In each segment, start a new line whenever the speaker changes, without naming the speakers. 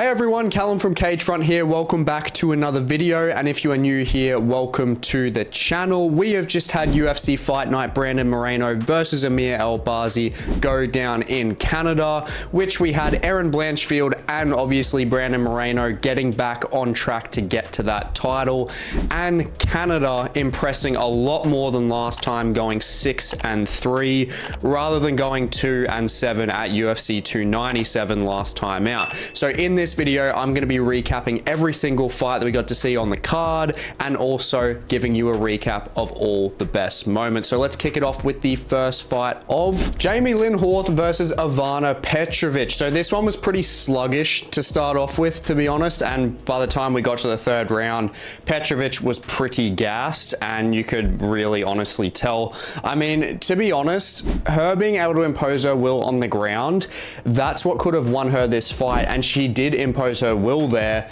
Hey everyone, Callum from Cagefront here. Welcome back to another video, and if you are new here, welcome to the channel. We have just had UFC Fight Night Brandon Moreno versus Amir Albazi go down in Canada, which we had Erin Blanchfield and obviously Brandon Moreno getting back on track to get to that title, and Canada impressing a lot more than last time, going 6-3 rather than going 2-7 at UFC 297 last time out. So in this video, I'm going to be recapping every single fight that we got to see on the card and also giving you a recap of all the best moments. So let's kick it off with the first fight of Jamey-Lyn Horth versus Ivana Petrovic. So this one was pretty sluggish to start off with, to be honest, and by the time we got to the third round, Petrovic was pretty gassed, and you could really honestly tell. I mean, to be honest, her being able to impose her will on the ground, that's what could have won her this fight, and she did impose her will there.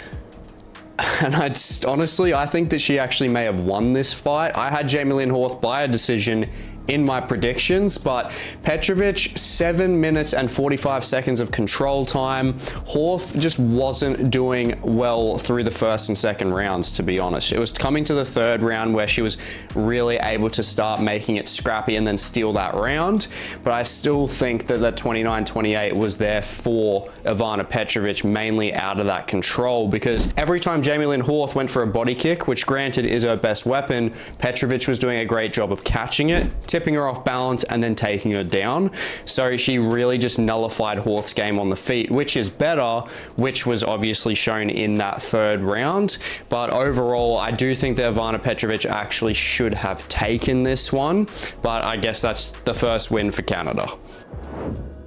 And I think that she actually may have won this fight. I had Jamey-Lyn Horth by a decision in my predictions, but Petrovic, 7 minutes and 45 seconds of control time. Horth just wasn't doing well through the first and second rounds, to be honest. It was coming to the third round where she was really able to start making it scrappy and then steal that round. But I still think that the 29-28 was there for Ivana Petrovic, mainly out of that control, because every time Jamey-Lyn Horth went for a body kick, which granted is her best weapon, Petrovic was doing a great job of catching it, tipping her off balance, and then taking her down. So she really just nullified Horth's game on the feet, which is better, which was obviously shown in that third round. But overall, I do think that Ivana Petrovic actually should have taken this one, but I guess that's the first win for Canada.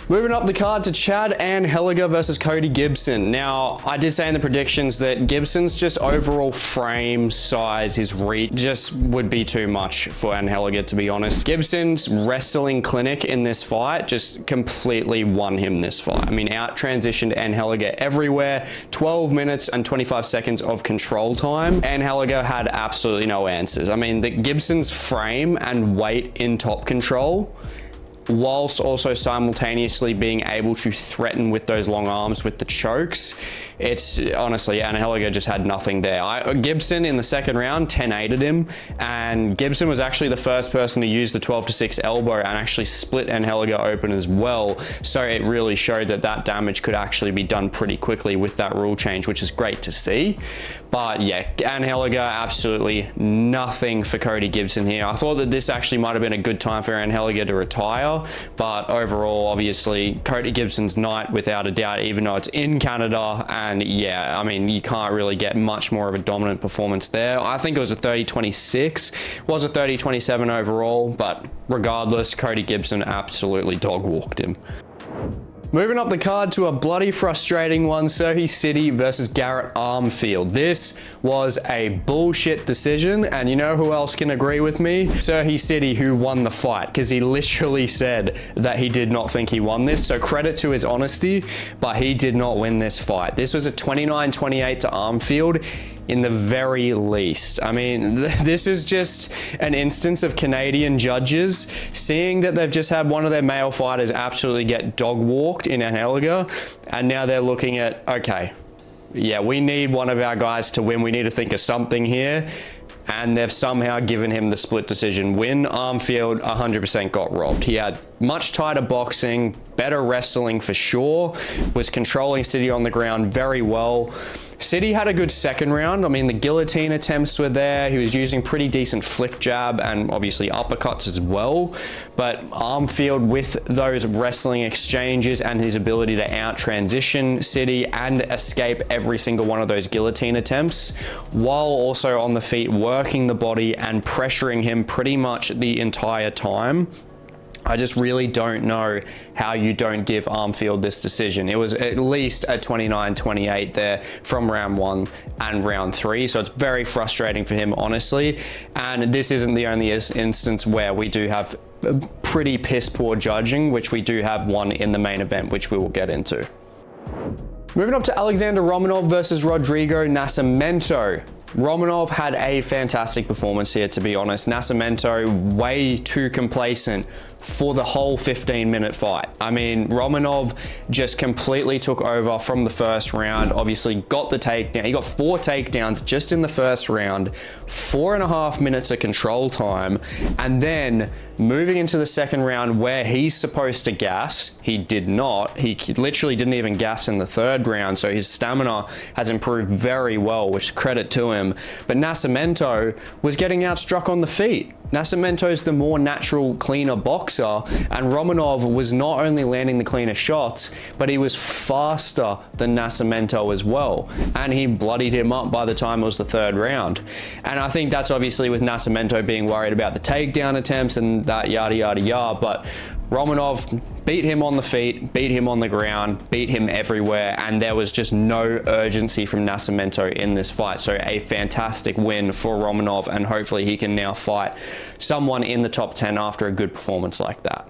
Moving up the card to Chad Anheliger versus Cody Gibson. Now, I did say in the predictions that Gibson's just overall frame, size, his reach just would be too much for Anheliger, to be honest. Gibson's wrestling clinic in this fight just completely won him this fight. I mean, out-transitioned Anheliger everywhere. 12 minutes and 25 seconds of control time. Anheliger had absolutely no answers. I mean, the Gibson's frame and weight in top control, whilst also simultaneously being able to threaten with those long arms with the chokes, it's honestly, Anheliger just had nothing there. Gibson in the second round 10-8'd him, and Gibson was actually the first person to use the 12-6 elbow and actually split Anheliger open as well. So it really showed that that damage could actually be done pretty quickly with that rule change, which is great to see. But yeah, Anheliger, absolutely nothing for Cody Gibson here. I thought that this actually might have been a good time for Anheliger to retire, but overall, obviously, Cody Gibson's night without a doubt, even though it's in Canada. And yeah, I mean, you can't really get much more of a dominant performance there. I think it was a 30-26, was a 30-27 overall, but regardless, Cody Gibson absolutely dog walked him. Moving up the card to a bloody frustrating one, Sidey versus Garrett Armfield. This was a bullshit decision, and you know who else can agree with me? Sidey, who won the fight, because he literally said that he did not think he won this, so credit to his honesty, but he did not win this fight. This was a 29-28 to Armfield, in the very least. I mean, this is just an instance of Canadian judges seeing that they've just had one of their male fighters absolutely get dog walked in Anheliger, and now they're looking at, okay, yeah, we need one of our guys to win. We need to think of something here. And they've somehow given him the split decision win. Armfield 100% got robbed. He had much tighter boxing, better wrestling for sure, was controlling Sidey on the ground very well. Sidey had a good second round. I mean, the guillotine attempts were there. He was using pretty decent flick jab and obviously uppercuts as well. But Armfield, with those wrestling exchanges and his ability to out-transition Sidey and escape every single one of those guillotine attempts, while also on the feet working the body and pressuring him pretty much the entire time, I just really don't know how you don't give Armfield this decision. It was at least a 29-28 there from round 1 and round 3, so it's very frustrating for him, honestly. And this isn't the only instance where we do have pretty piss poor judging, which we do have one in the main event, which we will get into. Moving up to Alexandr Romanov versus Rodrigo Nascimento. Romanov had a fantastic performance here, to be honest. Nascimento way too complacent for the whole 15-minute fight. I mean, Romanov just completely took over from the first round, obviously got the takedown. He got 4 takedowns just in the first round, 4.5 minutes of control time, and then moving into the second round where he's supposed to gas, he did not. He literally didn't even gas in the third round, so his stamina has improved very well, which credit to him. But Nascimento was getting outstruck on the feet. Nascimento's the more natural, cleaner boxer, and Romanov was not only landing the cleaner shots, but he was faster than Nascimento as well. And he bloodied him up by the time it was the third round. And I think that's obviously with Nascimento being worried about the takedown attempts and that yada yada yada, but Romanov beat him on the feet, beat him on the ground, beat him everywhere, and there was just no urgency from Nascimento in this fight. So a fantastic win for Romanov, and hopefully he can now fight someone in the top 10 after a good performance like that.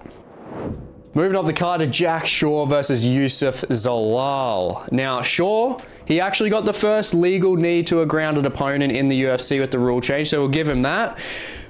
Moving up the card to Jack Shaw versus Youssef Zalal. Now, Shaw, he actually got the first legal knee to a grounded opponent in the UFC with the rule change, so we'll give him that.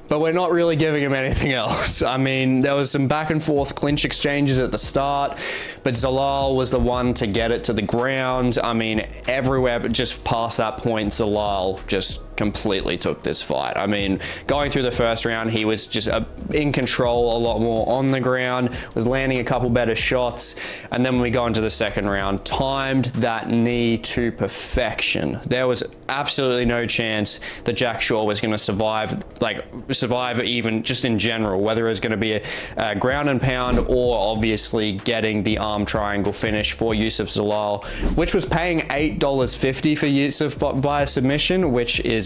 But we're not really giving him anything else. I mean, there was some back and forth clinch exchanges at the start, but Zalal was the one to get it to the ground. I mean, everywhere but just past that point, Zalal just completely took this fight. I mean, going through the first round, he was just in control a lot more on the ground, was landing a couple better shots, and then when we go into the second round, timed that knee to perfection. There was absolutely no chance that Jack Shaw was going to survive even just in general, whether it was going to be a ground and pound or obviously getting the arm triangle finish for Youssef Zalal, which was paying $8.50 for Youssef via submission, which is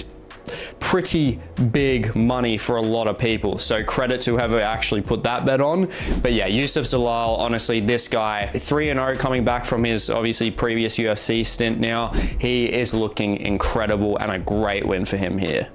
pretty big money for a lot of people. So credit to whoever actually put that bet on. But yeah, Youssef Zalal, honestly, this guy 3-0 coming back from his obviously previous UFC stint now. He is looking incredible and a great win for him here.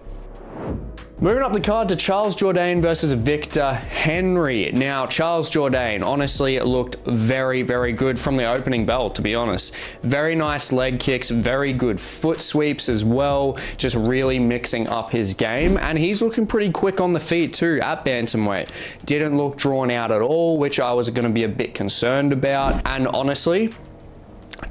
Moving up the card to Charles Jourdain versus Victor Henry. Now, Charles Jourdain honestly looked very, very good from the opening bell, to be honest. Very nice leg kicks, very good foot sweeps as well, just really mixing up his game. And he's looking pretty quick on the feet too at bantamweight. Didn't look drawn out at all, which I was going to be a bit concerned about. And honestly,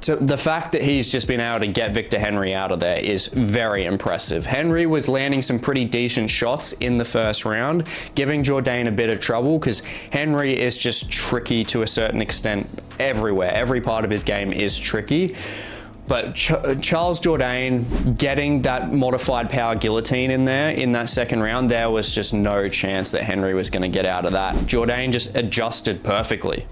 the fact that he's just been able to get Victor Henry out of there is very impressive. Henry was landing some pretty decent shots in the first round, giving Jourdain a bit of trouble because Henry is just tricky to a certain extent everywhere. Every part of his game is tricky. But Charles Jourdain getting that modified power guillotine in there in that second round, there was just no chance that Henry was going to get out of that. Jourdain just adjusted perfectly.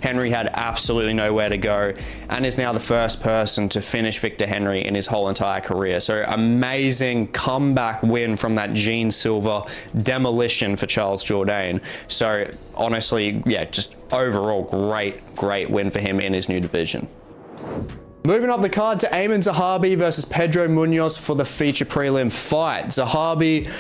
Henry had absolutely nowhere to go and is now the first person to finish Victor Henry in his whole entire career. So amazing comeback win from that Gene Silva demolition for Charles Jourdain. So honestly, yeah, just overall great win for him in his new division. Moving up the card to Aiemann Zahabi versus Pedro Munhoz for the feature prelim fight. Zahabi,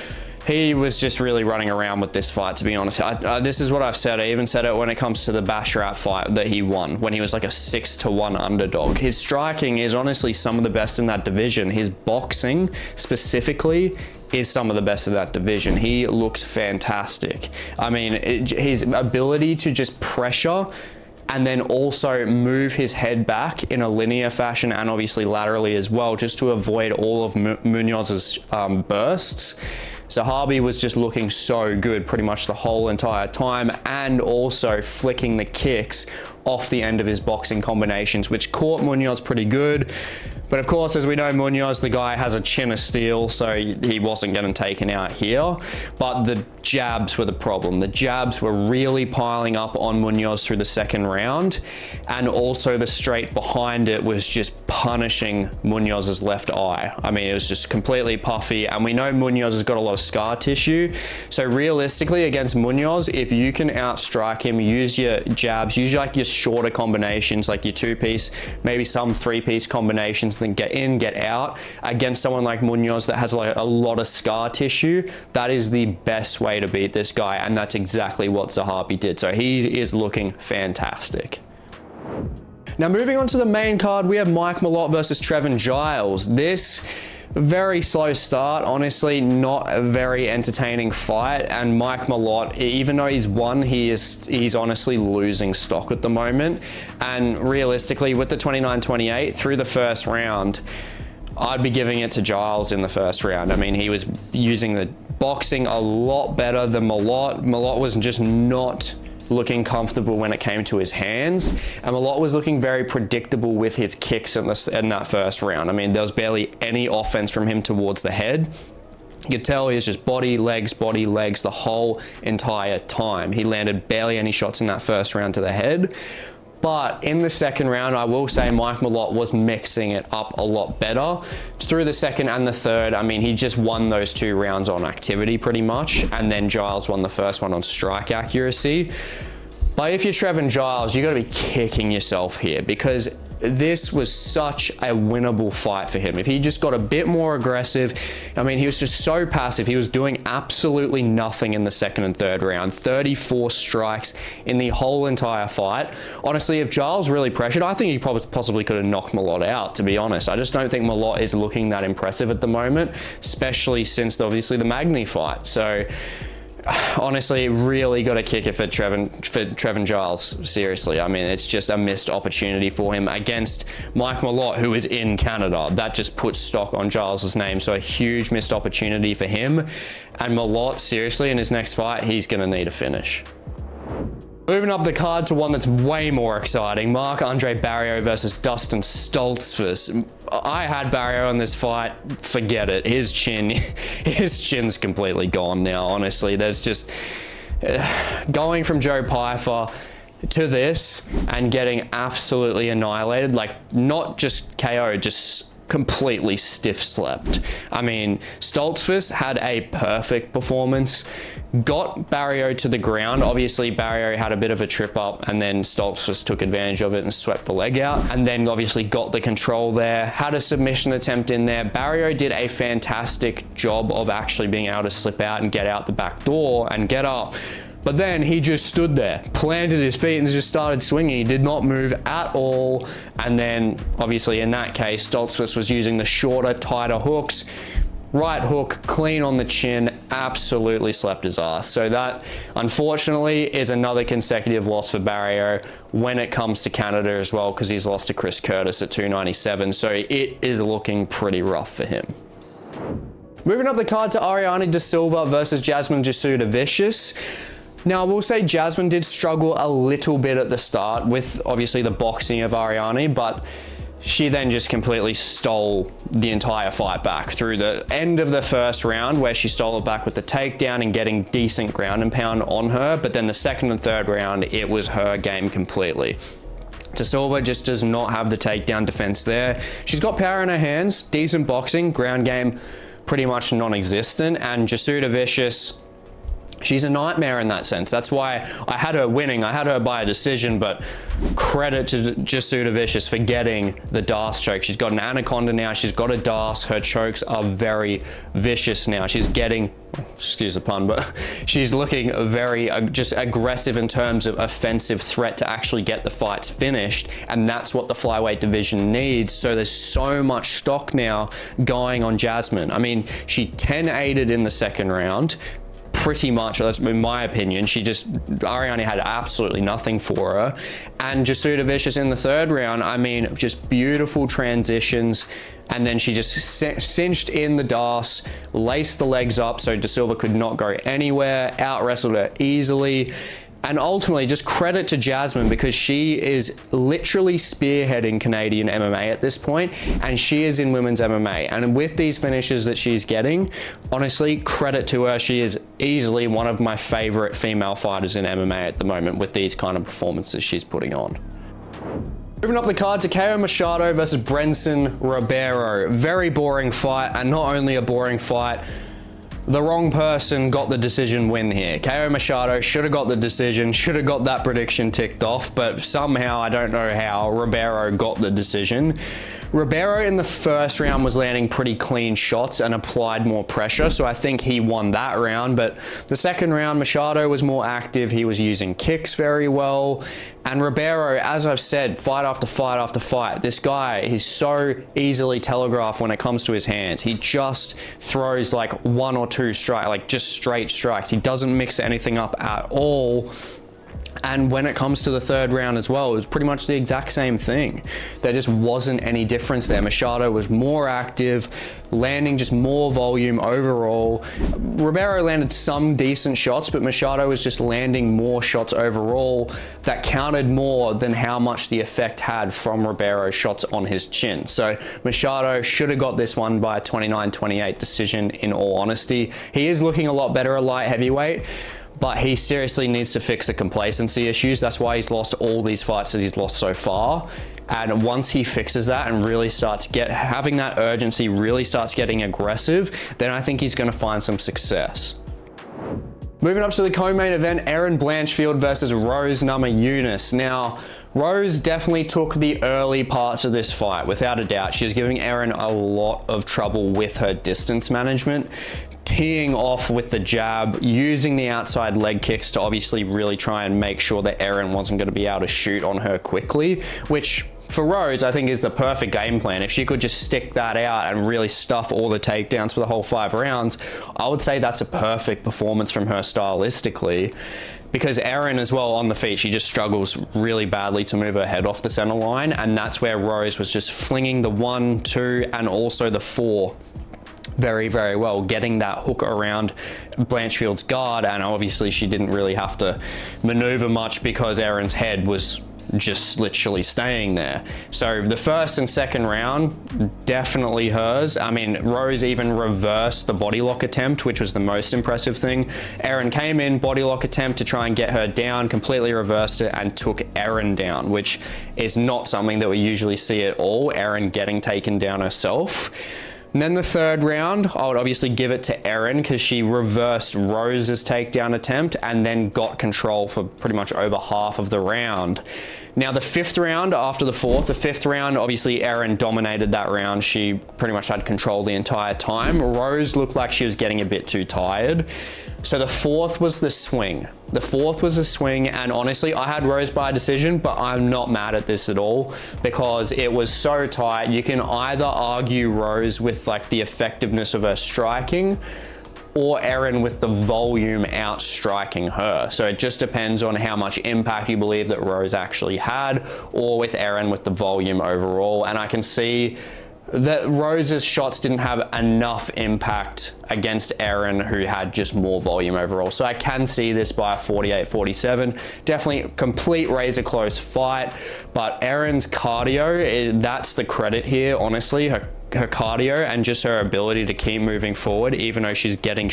he was just really running around with this fight, to be honest. This is what I've said. I even said it when it comes to the Basharat fight that he won, when he was like a 6-1 underdog. His striking is honestly some of the best in that division. His boxing specifically is some of the best in that division. He looks fantastic. I mean, his ability to just pressure and then also move his head back in a linear fashion and obviously laterally as well, just to avoid all of Munhoz's bursts. Zahabi was just looking so good pretty much the whole entire time, and also flicking the kicks off the end of his boxing combinations, which caught Munhoz pretty good. But of course, as we know, Munhoz, the guy has a chin of steel, so he wasn't getting taken out here. But the jabs were the problem. The jabs were really piling up on Munhoz through the second round. And also the straight behind it was just punishing Munhoz's left eye. I mean, it was just completely puffy. And we know Munhoz has got a lot of scar tissue. So realistically, against Munhoz, if you can outstrike him, use your jabs, use like your shorter combinations, like your 2-piece, maybe some 3-piece combinations, then get in, get out against someone like Munhoz that has like a lot of scar tissue. That is the best way to beat this guy, and that's exactly what Zahabi did. So he is looking fantastic. Now moving on to the main card, we have Mike Malott versus Trevin Giles. This Very slow start, honestly, not a very entertaining fight. And Mike Malott, even though he's won, he's honestly losing stock at the moment. And realistically, with the 29-28 through the first round, I'd be giving it to Giles in the first round. I mean, he was using the boxing a lot better than Malott. Malott was just not looking comfortable when it came to his hands, and Malott was looking very predictable with his kicks in that first round. I mean, there was barely any offense from him towards the head. You could tell he was just body, legs, the whole entire time. He landed barely any shots in that first round to the head. But in the second round, I will say Mike Malott was mixing it up a lot better. Through the second and the third, I mean, he just won those 2 rounds on activity pretty much, and then Giles won the first one on strike accuracy. But if you're Trevin Giles, you got to be kicking yourself here, because this was such a winnable fight for him. If he just got a bit more aggressive, I mean, he was just so passive. He was doing absolutely nothing in the second and third round. 34 strikes in the whole entire fight. Honestly, if Giles really pressured, I think he possibly could have knocked Malott out, to be honest. I just don't think Malott is looking that impressive at the moment, especially since obviously the Magny fight. So honestly, really got to kick it for Trevin Giles. Seriously, I mean, it's just a missed opportunity for him against Mike Malott, who is in Canada. That just puts stock on Giles's name, so a huge missed opportunity for him. And Malott, seriously, in his next fight, he's going to need a finish. Moving up the card to one that's way more exciting, Marc-Andre Barriault versus Dustin Stoltzfus. I had Barriault in this fight, forget it. His chin's completely gone now, honestly. There's just, going from Joe Pyfer to this and getting absolutely annihilated, like not just KO, just completely stiff slept. I mean, Stoltzfus had a perfect performance, got Barriault to the ground. Obviously, Barriault had a bit of a trip up, and then Stoltzfus took advantage of it and swept the leg out, and then obviously got the control there, had a submission attempt in there. Barriault did a fantastic job of actually being able to slip out and get out the back door and get up. But then he just stood there, planted his feet, and just started swinging. He did not move at all. And then, obviously, in that case, Stoltzfus was using the shorter, tighter hooks. Right hook, clean on the chin, absolutely slept his ass. So that, unfortunately, is another consecutive loss for Barriault when it comes to Canada as well, because he's lost to Chris Curtis at 297. So it is looking pretty rough for him. Moving up the card to Ariane De Silva versus Jasmine Jasudavicius. Now, I will say Jasmine did struggle a little bit at the start with obviously the boxing of Ariane, but she then just completely stole the entire fight back through the end of the first round, where she stole it back with the takedown and getting decent ground and pound on her. But then the second and third round, it was her game completely. De Silva just does not have the takedown defense there. She's got power in her hands, decent boxing, ground game pretty much non-existent, and Jasudavicius, she's a nightmare in that sense. That's why I had her winning. I had her by a decision, but credit to Jasudavicius for getting the Das choke. She's got an anaconda now. She's got a Das. Her chokes are very vicious now. She's getting, excuse the pun, but she's looking very just aggressive in terms of offensive threat to actually get the fights finished. And that's what the flyweight division needs. So there's so much stock now going on Jasmine. I mean, she 10-8'd in the second round. Pretty much, that's in my opinion. Ariane had absolutely nothing for her. And Jasudavicius in the third round, I mean, just beautiful transitions. And then she just cinched in the Das, laced the legs up so De Silva could not go anywhere, out-wrestled her easily. And ultimately, just credit to Jasmine, because she is literally spearheading Canadian MMA at this point, and she is in women's MMA. And with these finishes that she's getting, honestly, credit to her. She is easily one of my favorite female fighters in MMA at the moment with these kind of performances she's putting on. Moving up the card to KO Machado versus Brenson Ribeiro. Very boring fight, and not only a boring fight, the wrong person got the decision win here. KO Machado should have got the decision, should have got that prediction ticked off, but somehow, I don't know how, Ribeiro got the decision. Ribeiro in the first round was landing pretty clean shots and applied more pressure, so I think he won that round. But the second round, Machado was more active. He was using kicks very well. And Ribeiro, as I've said, fight after fight after fight, this guy is so easily telegraphed when it comes to his hands. He just throws like one or two strikes, like just straight strikes. He doesn't mix anything up at all. And when it comes to the third round as well, it was pretty much the exact same thing. There just wasn't any difference there. Machado was more active, landing just more volume overall. Ribeiro landed some decent shots, but Machado was just landing more shots overall that counted more than how much the effect had from Ribeiro's shots on his chin. So Machado should have got this one by a 29-28 decision, in all honesty. He is looking a lot better at light heavyweight, but he seriously needs to fix the complacency issues. That's why he's lost all these fights that he's lost so far. And once he fixes that and really starts having that urgency, really starts getting aggressive, then I think he's gonna find some success. Moving up to the co-main event, Erin Blanchfield versus Rose Namajunas. Now, Rose definitely took the early parts of this fight, without a doubt. She was giving Erin a lot of trouble with her distance management, teeing off with the jab, using the outside leg kicks to obviously really try and make sure that Erin wasn't going to be able to shoot on her quickly, which for Rose, I think is the perfect game plan. If she could just stick that out and really stuff all the takedowns for the whole 5 rounds, I would say that's a perfect performance from her stylistically. Because Erin as well on the feet, she just struggles really badly to move her head off the center line, and that's where Rose was just flinging the 1, 2, and also the 4 very, very well, getting that hook around Blanchfield's guard, and obviously she didn't really have to maneuver much because Erin's head was just literally staying there. So the first and second round, definitely hers. I mean, Rose even reversed the body lock attempt, which was the most impressive thing. Erin came in, body lock attempt to try and get her down, completely reversed it and took Erin down, which is not something that we usually see at all, Erin getting taken down herself. And then the third round, I would obviously give it to Erin because she reversed Rose's takedown attempt and then got control for pretty much over half of the round. Now the fifth round after the fourth, the fifth round, obviously Erin dominated that round. She pretty much had control the entire time. Rose looked like she was getting a bit too tired. So the fourth was the swing. The fourth was the swing, and honestly, I had Rose by decision, but I'm not mad at this at all because it was so tight. You can either argue Rose with like the effectiveness of her striking, or Erin with the volume outstriking her. So it just depends on how much impact you believe that Rose actually had, or with Erin with the volume overall. And I can see that Rose's shots didn't have enough impact against Erin, who had just more volume overall. So I can see this by a 48-47. Definitely a complete razor close fight, but Erin's cardio, that's the credit here, honestly. Her cardio and just her ability to keep moving forward, even though she's getting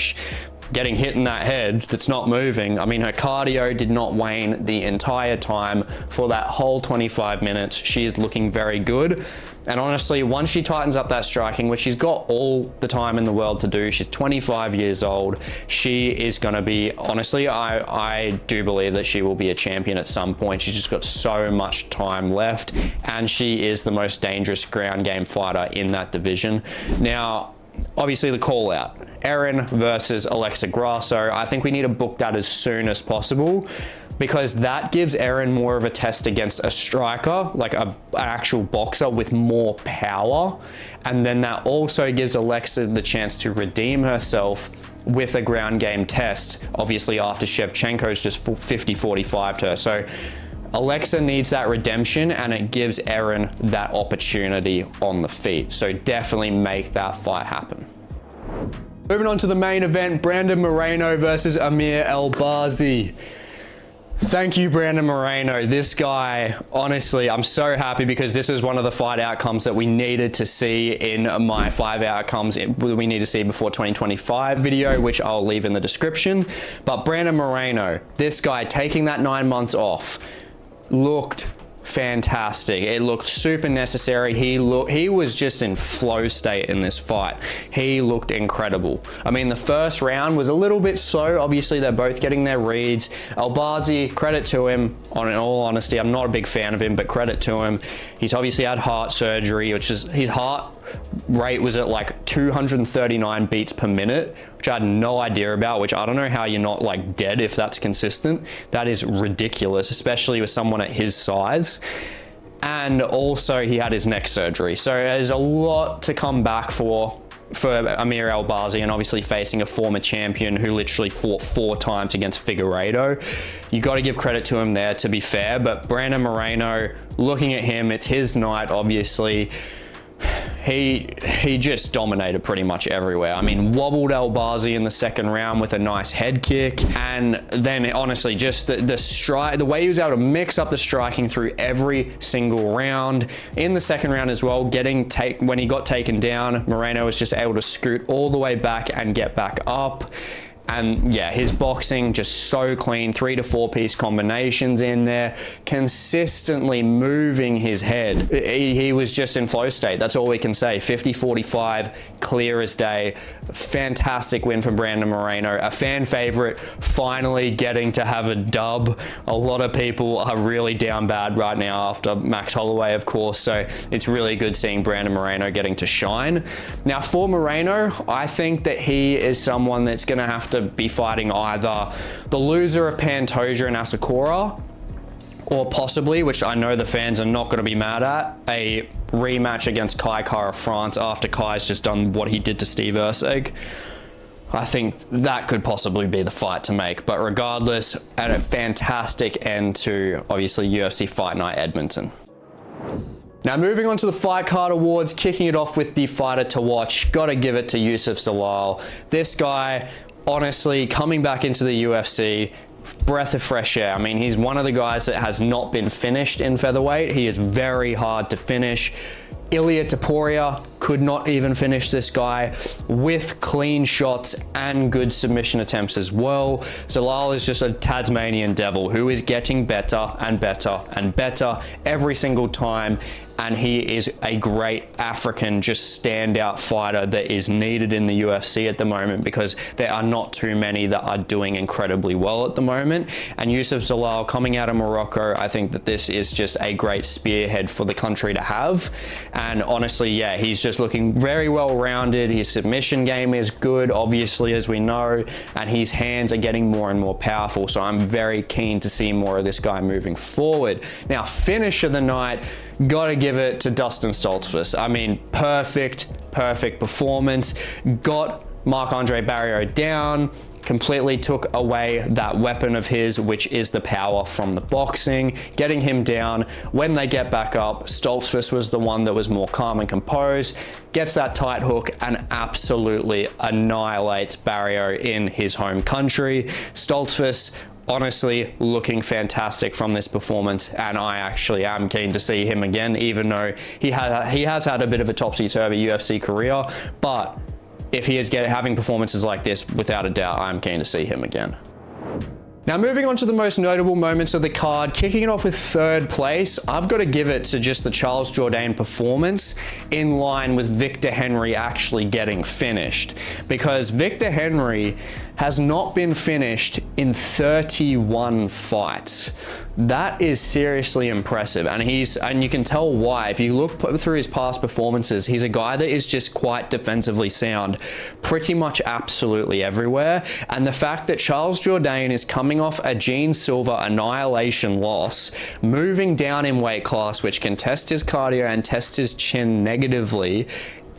hit in that head that's not moving. I mean, her cardio did not wane the entire time for that whole 25 minutes. She is looking very good. And honestly, once she tightens up that striking, which she's got all the time in the world to do, she's 25 years old, she is going to be, honestly, I do believe that she will be a champion at some point. She's just got so much time left, and she is the most dangerous ground game fighter in that division. Now, obviously the call out, Erin versus Alexa Grasso. I think we need to book that as soon as possible, because that gives Erin more of a test against a striker, like an actual boxer with more power. And then that also gives Alexa the chance to redeem herself with a ground game test, obviously after Shevchenko's just 50-45 to her. So Alexa needs that redemption, and it gives Erin that opportunity on the feet. So definitely make that fight happen. Moving on to the main event, Brandon Moreno versus Amir Albazi. Thank you, Brandon Moreno. This guy, honestly, I'm so happy because this is one of the fight outcomes that we needed to see in my 5 outcomes we need to see before 2025 video, which I'll leave in the description. But Brandon Moreno, this guy taking that 9 months off, looked fantastic. It looked super necessary. He was just in flow state in this fight. He looked incredible. I mean, the first round was a little bit slow. Obviously, they're both getting their reads. Albazi, credit to him. In all honesty, I'm not a big fan of him, but credit to him. He's obviously had heart surgery, which is, his heart rate was at like 239 beats per minute, which I had no idea about, which I don't know how you're not like dead if that's consistent. That is ridiculous, especially with someone at his size. And also he had his neck surgery. So there's a lot to come back for Amir Albazi, and obviously facing a former champion who literally fought 4 times against Figueiredo. You got to give credit to him there, to be fair, but Brandon Moreno, looking at him, it's his night, obviously. He just dominated pretty much everywhere. I mean, wobbled Albazi in the second round with a nice head kick, and then honestly, just the way he was able to mix up the striking through every single round. In the second round as well, when he got taken down, Moreno was just able to scoot all the way back and get back up. And yeah, his boxing just so clean, 3 to 4 piece combinations in there, consistently moving his head. He was just in flow state. That's all we can say. 50-45, clear as day. Fantastic win from Brandon Moreno. A fan favorite, finally getting to have a dub. A lot of people are really down bad right now after Max Holloway, of course. So it's really good seeing Brandon Moreno getting to shine. Now for Moreno, I think that he is someone that's going to have to be fighting either the loser of Pantoja and Asakura, or possibly, which I know the fans are not going to be mad at, a rematch against Kai Kara-France after Kai's just done what he did to Steve Erceg. I think that could possibly be the fight to make, but regardless, and a fantastic end to obviously UFC Fight Night Edmonton. Now moving on to the Fight Card Awards, kicking it off with the fighter to watch, gotta give it to Youssef Zalal. This guy, honestly, coming back into the UFC, breath of fresh air. I mean, he's one of the guys that has not been finished in featherweight. He is very hard to finish. Ilia Topuria could not even finish this guy with clean shots and good submission attempts as well. Zalal is just a Tasmanian devil who is getting better and better and better every single time. And he is a great African, just standout fighter that is needed in the UFC at the moment, because there are not too many that are doing incredibly well at the moment. And Youssef Zalal coming out of Morocco, I think that this is just a great spearhead for the country to have. And honestly, yeah, he's just looking very well rounded. His submission game is good, obviously, as we know, and his hands are getting more and more powerful. So I'm very keen to see more of this guy moving forward. Now, finish of the night, gotta give it to Dustin Stoltzfus. I mean, perfect performance. Got Marc-Andre Barriero down, completely took away that weapon of his, which is the power from the boxing, getting him down. When they get back up, Stoltzfus was the one that was more calm and composed, gets that tight hook and absolutely annihilates Barriero in his home country. Stoltzfus, honestly, looking fantastic from this performance, and I actually am keen to see him again, even though he has had a bit of a topsy-turvy UFC career. But if he is having performances like this, without a doubt, I'm keen to see him again. Now moving on to the most notable moments of the card, kicking it off with third place, I've got to give it to just the Charles Jourdain performance, in line with Victor Henry actually getting finished, because Victor Henry has not been finished in 31 fights. That is seriously impressive, and you can tell why. If you look through his past performances, he's a guy that is just quite defensively sound, pretty much absolutely everywhere. And the fact that Charles Jourdain is coming off a Gene Silva annihilation loss, moving down in weight class, which can test his cardio and test his chin negatively,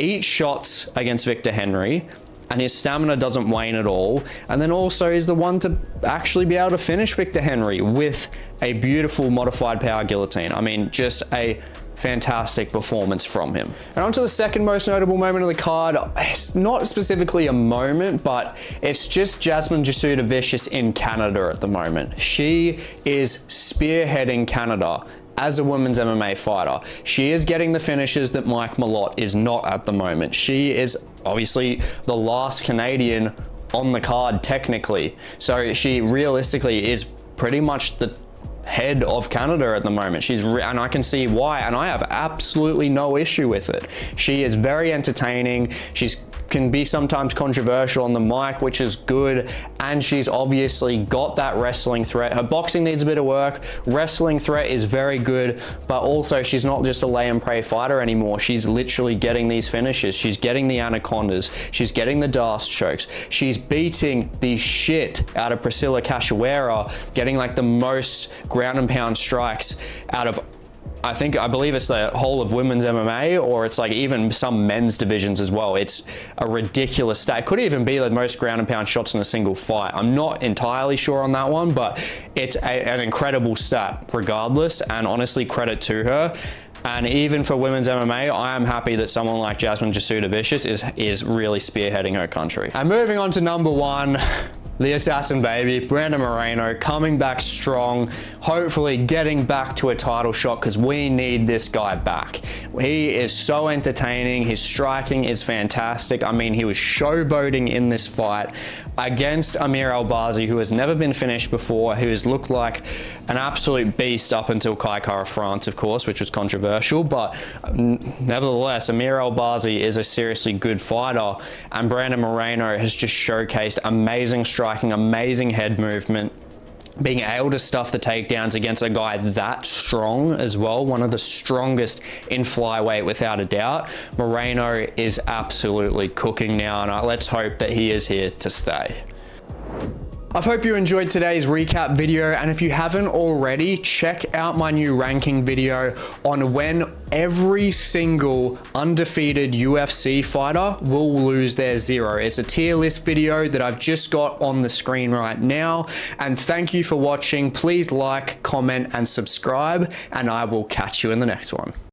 eat shots against Victor Henry, and his stamina doesn't wane at all, and then also is the one to actually be able to finish Victor Henry with a beautiful modified power guillotine. I mean, just a fantastic performance from him. And on to the second most notable moment of the card. It's not specifically a moment, but it's just Jasmine Jasudavicius in Canada at the moment. She is spearheading Canada as a women's MMA fighter. She is getting the finishes that Mike Malott is not at the moment. She is obviously the last Canadian on the card technically. So she realistically is pretty much the head of Canada at the moment. And I can see why, and I have absolutely no issue with it. She is very entertaining. She's can be sometimes controversial on the mic, which is good, and she's obviously got that wrestling threat. Her boxing needs a bit of work. Wrestling threat is very good, but also she's not just a lay and pray fighter anymore. She's literally getting these finishes. She's getting the anacondas. She's getting the Darce chokes. She's beating the shit out of Priscilla Cachoeira, getting like the most ground and pound strikes out of, I believe it's the whole of women's MMA, or it's like even some men's divisions as well. It's a ridiculous stat. It could even be the most ground and pound shots in a single fight. I'm not entirely sure on that one, but it's an incredible stat regardless, and honestly, credit to her. And even for women's MMA, I am happy that someone like Jasmine Jasudavicius is really spearheading her country. And moving on to number one, the assassin baby, Brandon Moreno, coming back strong, hopefully getting back to a title shot, because we need this guy back. He is so entertaining. His striking is fantastic. I mean, he was showboating in this fight against Amir Albazi, who has never been finished before, who has looked like an absolute beast up until Kai Kara France, of course, which was controversial, but nevertheless, Amir Albazi is a seriously good fighter, and Brandon Moreno has just showcased amazing striking, amazing head movement, being able to stuff the takedowns against a guy that strong as well, one of the strongest in flyweight without a doubt. Moreno is absolutely cooking now, and let's hope that he is here to stay. I hope you enjoyed today's recap video, and if you haven't already, check out my new ranking video on when every single undefeated UFC fighter will lose their zero. It's a tier list video that I've just got on the screen right now, and thank you for watching. Please like, comment, and subscribe, and I will catch you in the next one.